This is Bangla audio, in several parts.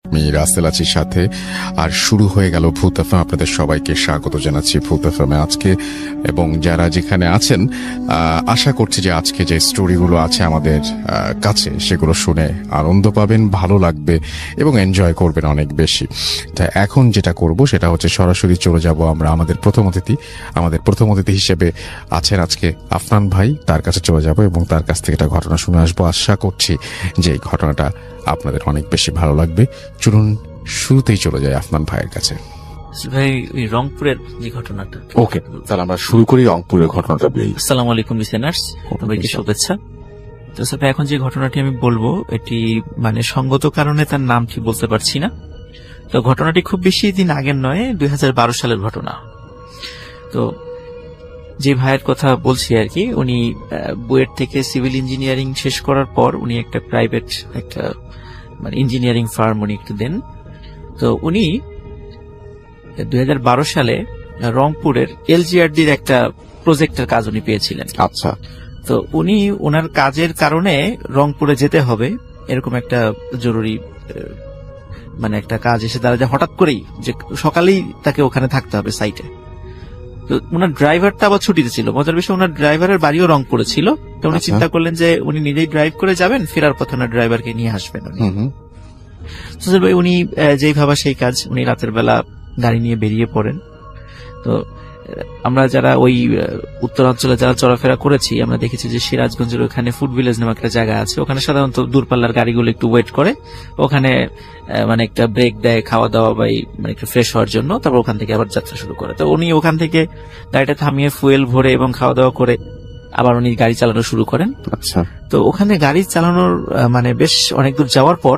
আমি রাসেল আছির সাথে আর শুরু হয়ে গেল ভূত এফএম। আপনাদের সবাইকে স্বাগত জানাচ্ছি ভূত এফএমে আজকে, এবং যারা যেখানে আছেন আশা করছি যে আজকে যে স্টোরিগুলো আছে আমাদের কাছে সেগুলো শুনে আনন্দ পাবেন, ভালো লাগবে এবং এনজয় করবেন অনেক বেশি। তা এখন যেটা করব সেটা হচ্ছে সরাসরি চলে যাব আমরা আমাদের প্রথম অতিথি হিসেবে আছেন আজকে আফনান ভাই, তার কাছে চলে যাব এবং তার কাছ থেকে একটা ঘটনা শুনে আসবো। আশা করছি যে এই ঘটনাটা আপনাদের অনেক বেশি ভালো লাগবে। চলুন শুরুতেই চলে যায় আফনান ভাইয়ের কাছে। ভাই, রংপুরের যে ঘটনাটা। ওকে, তাহলে আমরা শুরু করি রংপুরের ঘটনাটা দিয়ে। আসসালামু আলাইকুম লিসেনার্স, সবাইকে শুভেচ্ছা। তো স্যার, এখন যে ঘটনাটি আমি বলবো এটি মানে সঙ্গত কারণে তার নাম ঠিক বলতে পারছি না। তো ঘটনাটি খুব বেশি দিন আগের নয়, 2012 সালের ঘটনা। তো যে ভাইয়ের কথা বলছি আর কি, উনি বুয়েট থেকে সিভিল ইঞ্জিনিয়ারিং শেষ করার পর উনি একটা প্রাইভেট একটা মানে ইঞ্জিনিয়ারিং ফার্ম উনি একটু দেন। তো উনি 2012 সালে রংপুরের এলজিআরডির একটা প্রজেক্টের কাজ উনি পেয়েছিলেন। আচ্ছা। তো উনি ওনার কাজের কারণে রংপুরে যেতে হবে, এরকম একটা জরুরি মানে একটা কাজ এসে দাঁড়ায় হঠাৎ করেই, যে সকালেই তাকে ওখানে থাকতে হবে সাইটে। তো ওনার ড্রাইভারটা আবার ছুটিতে ছিল। মজার বিষয়, ওনার ড্রাইভারের বাড়িও রংপুরে ছিল। তো উনি চিন্তা করলেন যে উনি নিজেই ড্রাইভ করে যাবেন, ফেরার পথে ওনার ড্রাইভারকে নিয়ে আসবেন। উনি যেই ভাবা সেই কাজ, উনি রাতের বেলা গাড়ি নিয়ে বেরিয়ে পড়েন। তো আমরা যারা ওই উত্তরাঞ্চলে যারা চলাফেরা করেছি, আমরা দেখেছি যে সিরাজগঞ্জের ওখানে ফুড ভিলেজ নামে একটা জায়গা আছে, ওখানে সাধারণত দূরপাল্লার গাড়িগুলো একটু ওয়েট করে, ওখানে মানে একটা ব্রেক দেয় খাওয়া দাওয়া বা মানে একটু ফ্রেশ হওয়ার জন্য, তারপর ওখান থেকে আবার যাত্রা শুরু করে। তো উনি ওখান থেকে গাড়িটা থামিয়ে ফুয়েল ভরে এবং খাওয়া দাওয়া করে আবার উনি গাড়ি চালানো শুরু করেন। আচ্ছা। তো ওখানে গাড়ি চালানোর মানে বেশ অনেক দূর যাওয়ার পর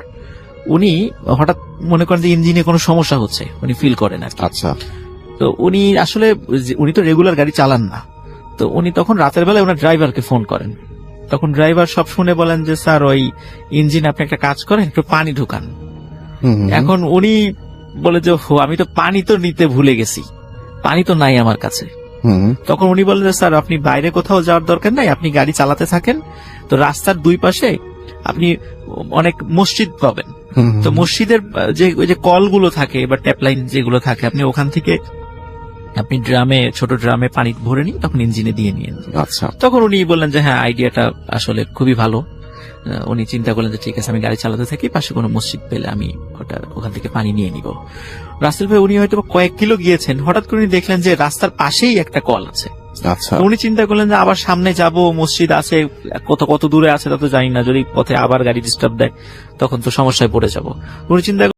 উনি হঠাৎ মনে করেন যে ইঞ্জিনে কোনো সমস্যা হচ্ছে, উনি ফিল করেন আর কি। আচ্ছা। তো উনি আসলে উনি তো রেগুলার গাড়ি চালান না। তো উনি তখন রাতের বেলায় ওনার ড্রাইভারকে ফোন করেন। তখন ড্রাইভার সব শুনে বলেন যে স্যার, ওই ইঞ্জিন আপনি একটা কাজ করেন, একটু পানি ঢুকান। এখন উনি বলে যে আমি তো পানি তো নিতে ভুলে গেছি, পানি তো নাই আমার কাছে। তখন উনি বলেন যে স্যার, আপনি বাইরে কোথাও যাওয়ার দরকার নাই, আপনি গাড়ি চালাতে থাকেন। তো রাস্তার দুই পাশে আপনি অনেক মসজিদ পাবেন। তো মসজিদের যে ওই যে কলগুলো থাকে বা ট্যাপ লাইন যেগুলো থাকে, আপনি ওখান থেকে আপনি ছোট ড্রামে পানি ভরে নিন, তখন ইঞ্জিনে দিয়ে নিন। আচ্ছা। তখন উনি বললেন যে হ্যাঁ, আইডিয়াটা আসলে খুবই ভালো। উনি চিন্তা করলেন যে ঠিক আছে, আমি গাড়ি চালাতে থাকি, পাশে কোনো মসজিদ পেলে আমি ওখান থেকে পানি নিয়ে নিব। রাসেল ভাই, উনি হয়তো কয়েক কিলো গিয়েছেন, হঠাৎ করে উনি দেখলেন যে রাস্তার পাশেই একটা কল আছে। আচ্ছা। উনি চিন্তা করলেন যে আবার সামনে যাব, মসজিদ আছে, কত দূরে আছে তা তো জানি না, যদি পথে আবার গাড়ি ডিস্টার্ব দেয় তখন তো সমস্যায় পড়ে যাব। উনি চিন্তা